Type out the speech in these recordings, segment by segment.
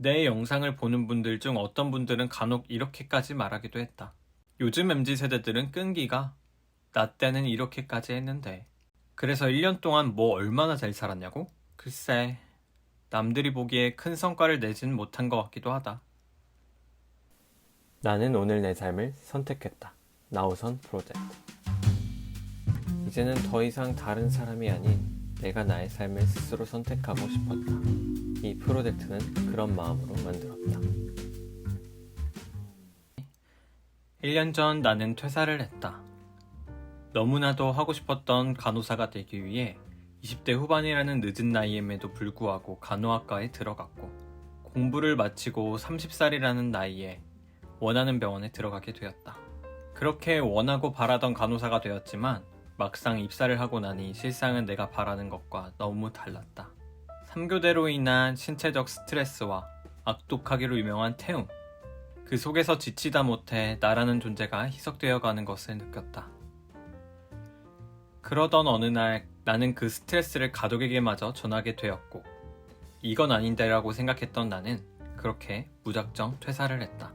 내 영상을 보는 분들 중 어떤 분들은 간혹 이렇게까지 말하기도 했다. 요즘 MZ세대들은 끈기가 나 때는 이렇게까지 했는데 그래서 1년 동안 뭐 얼마나 잘 살았냐고? 글쎄, 남들이 보기에 큰 성과를 내진 못한 것 같기도 하다. 나는 오늘 내 삶을 선택했다. 나우선 프로젝트. 이제는 더 이상 다른 사람이 아닌 내가 나의 삶을 스스로 선택하고 싶었다. 이 프로젝트는 그런 마음으로 만들었다. 1년 전 나는 퇴사를 했다. 너무나도 하고 싶었던 간호사가 되기 위해 20대 후반이라는 늦은 나이임에도 불구하고 간호학과에 들어갔고 공부를 마치고 30살이라는 나이에 원하는 병원에 들어가게 되었다. 그렇게 원하고 바라던 간호사가 되었지만 막상 입사를 하고 나니 실상은 내가 바라는 것과 너무 달랐다. 3교대로 인한 신체적 스트레스와 악독하기로 유명한 태움, 그 속에서 지치다 못해 나라는 존재가 희석되어 가는 것을 느꼈다. 그러던 어느 날 나는 그 스트레스를 가족에게마저 전하게 되었고 이건 아닌데라고 생각했던 나는 그렇게 무작정 퇴사를 했다.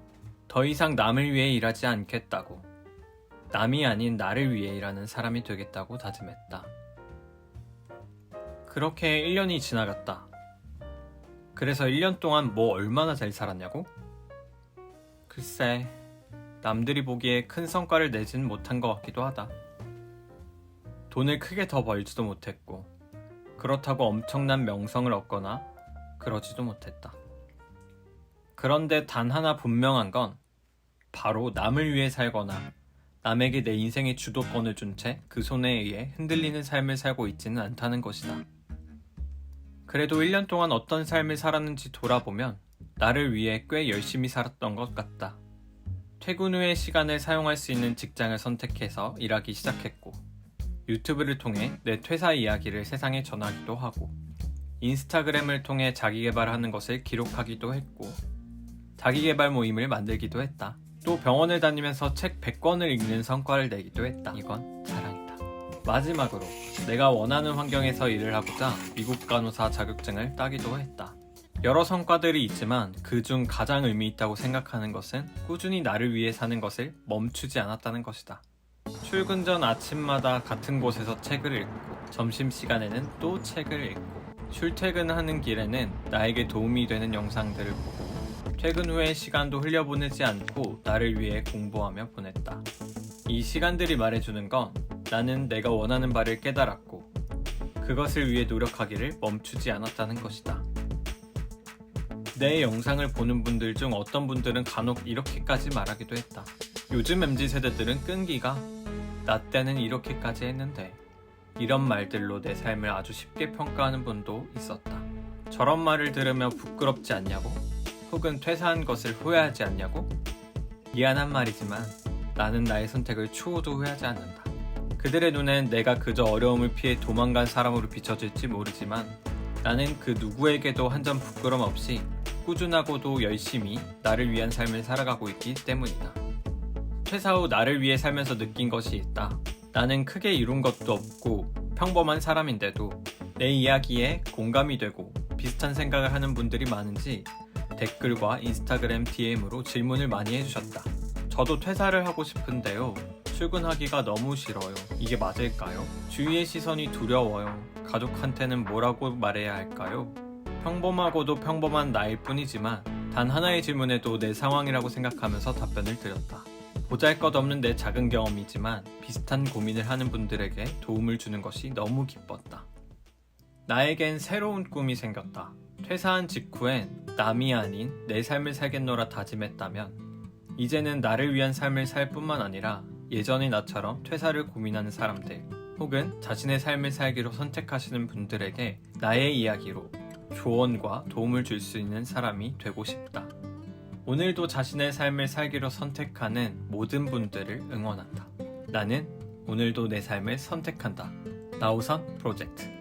더 이상 남을 위해 일하지 않겠다고, 남이 아닌 나를 위해 일하는 사람이 되겠다고 다짐했다. 그렇게 1년이 지나갔다. 그래서 1년 동안 뭐 얼마나 잘 살았냐고? 글쎄, 남들이 보기에 큰 성과를 내진 못한 것 같기도 하다. 돈을 크게 더 벌지도 못했고 그렇다고 엄청난 명성을 얻거나 그러지도 못했다. 그런데 단 하나 분명한 건 바로 남을 위해 살거나 남에게 내 인생의 주도권을 준 채 그 손에 의해 흔들리는 삶을 살고 있지는 않다는 것이다. 그래도 1년 동안 어떤 삶을 살았는지 돌아보면 나를 위해 꽤 열심히 살았던 것 같다. 퇴근 후의 시간을 사용할 수 있는 직장을 선택해서 일하기 시작했고 유튜브를 통해 내 퇴사 이야기를 세상에 전하기도 하고 인스타그램을 통해 자기계발하는 것을 기록하기도 했고 자기계발 모임을 만들기도 했다. 또 병원을 다니면서 책 100권을 읽는 성과를 내기도 했다. 이건 자랑이다. 마지막으로 내가 원하는 환경에서 일을 하고자 미국 간호사 자격증을 따기도 했다. 여러 성과들이 있지만 그중 가장 의미 있다고 생각하는 것은 꾸준히 나를 위해 사는 것을 멈추지 않았다는 것이다. 출근 전 아침마다 같은 곳에서 책을 읽고 점심시간에는 또 책을 읽고 출퇴근하는 길에는 나에게 도움이 되는 영상들을 보고 퇴근 후에 시간도 흘려보내지 않고 나를 위해 공부하며 보냈다. 이 시간들이 말해주는 건 나는 내가 원하는 바를 깨달았고 그것을 위해 노력하기를 멈추지 않았다는 것이다. 내 영상을 보는 분들 중 어떤 분들은 간혹 이렇게까지 말하기도 했다. 요즘 MZ세대들은 끈기가 나 때는 이렇게까지 했는데 이런 말들로 내 삶을 아주 쉽게 평가하는 분도 있었다. 저런 말을 들으며 부끄럽지 않냐고? 혹은 퇴사한 것을 후회하지 않냐고? 미안한 말이지만 나는 나의 선택을 추호도 후회하지 않는다. 그들의 눈엔 내가 그저 어려움을 피해 도망간 사람으로 비춰질지 모르지만 나는 그 누구에게도 한 점 부끄럼 없이 꾸준하고도 열심히 나를 위한 삶을 살아가고 있기 때문이다. 퇴사 후 나를 위해 살면서 느낀 것이 있다. 나는 크게 이룬 것도 없고 평범한 사람인데도 내 이야기에 공감이 되고 비슷한 생각을 하는 분들이 많은지 댓글과 인스타그램 DM으로 질문을 많이 해주셨다. 저도 퇴사를 하고 싶은데요. 출근하기가 너무 싫어요. 이게 맞을까요? 주위의 시선이 두려워요. 가족한테는 뭐라고 말해야 할까요? 평범하고도 평범한 나일 뿐이지만 단 하나의 질문에도 내 상황이라고 생각하면서 답변을 드렸다. 보잘것없는 내 작은 경험이지만 비슷한 고민을 하는 분들에게 도움을 주는 것이 너무 기뻤다. 나에겐 새로운 꿈이 생겼다. 퇴사한 직후엔 남이 아닌 내 삶을 살겠노라 다짐했다면 이제는 나를 위한 삶을 살 뿐만 아니라 예전의 나처럼 퇴사를 고민하는 사람들 혹은 자신의 삶을 살기로 선택하시는 분들에게 나의 이야기로 조언과 도움을 줄 수 있는 사람이 되고 싶다. 오늘도 자신의 삶을 살기로 선택하는 모든 분들을 응원한다. 나는 오늘도 내 삶을 선택한다. 나우선 프로젝트.